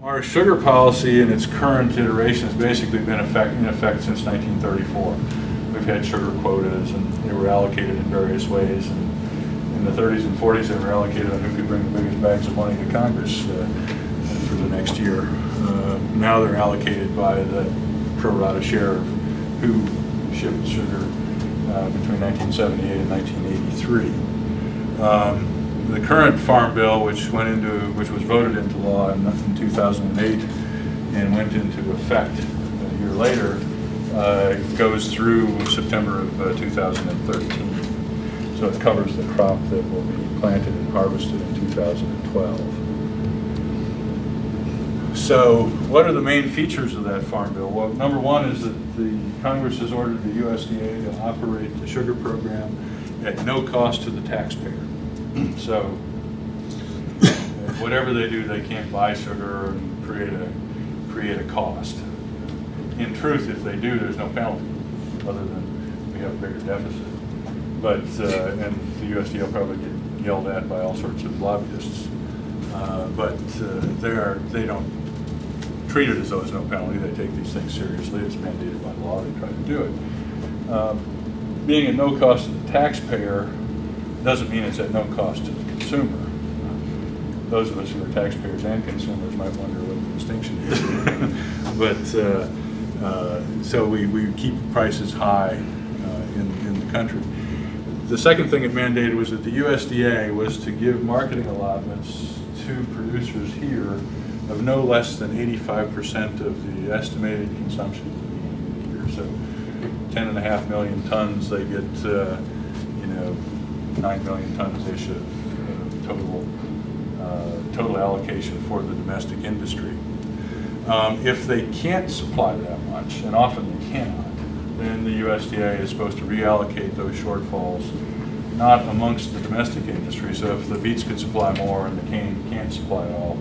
Our sugar policy in its current iteration has basically been in effect since 1934. We've had sugar quotas, and they were allocated in various ways. And in the 30s and 40s, they were allocated on who could bring the biggest bags of money to Congress for the next year. Now they're allocated by the pro rata share of who shipped sugar between 1978 and 1983. The current Farm Bill, which was voted into law in 2008 and went into effect a year later, goes through September of 2013. So it covers the crop that will be planted and harvested in 2012. So what are the main features of that Farm Bill? Well, number one is that the Congress has ordered the USDA to operate the sugar program at no cost to the taxpayer. So whatever they do, they can't buy sugar and create a cost. In truth, if they do, there's no penalty, other than we have a bigger deficit. But and the USDA will probably get yelled at by all sorts of lobbyists. But they don't treat it as though there's no penalty. They take these things seriously. It's mandated by law. They try to do it. Being at no cost to the taxpayer doesn't mean it's at no cost to the consumer. Those of us who are taxpayers and consumers might wonder what the distinction is. But so we keep prices high in the country. The second thing it mandated was that the USDA was to give marketing allotments to producers here of no less than 85% of the estimated consumption here. So 10.5 million tons, they get 9 million tons-ish of total allocation for the domestic industry. If they can't supply that much, and often they cannot, then the USDA is supposed to reallocate those shortfalls, not amongst the domestic industry. So if the beets could supply more and the cane can't supply all,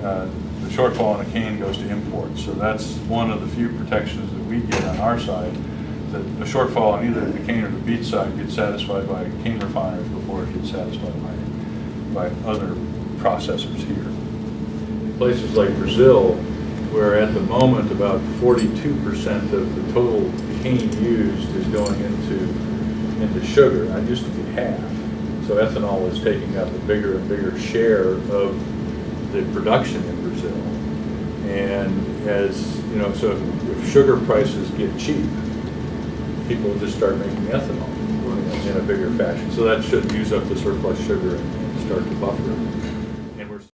the shortfall in the cane goes to imports. So that's one of the few protections that we get on our side, that a shortfall on either the cane or the beet side gets satisfied by cane refiners before it gets satisfied by other processors here. In places like Brazil, where at the moment about 42% of the total cane used is going into sugar. That used to be half. So ethanol is taking up a bigger and bigger share of the production in Brazil. And as you know, so if sugar prices get cheap, people will just start making ethanol in a bigger fashion. So that should use up the surplus sugar and start to buffer it.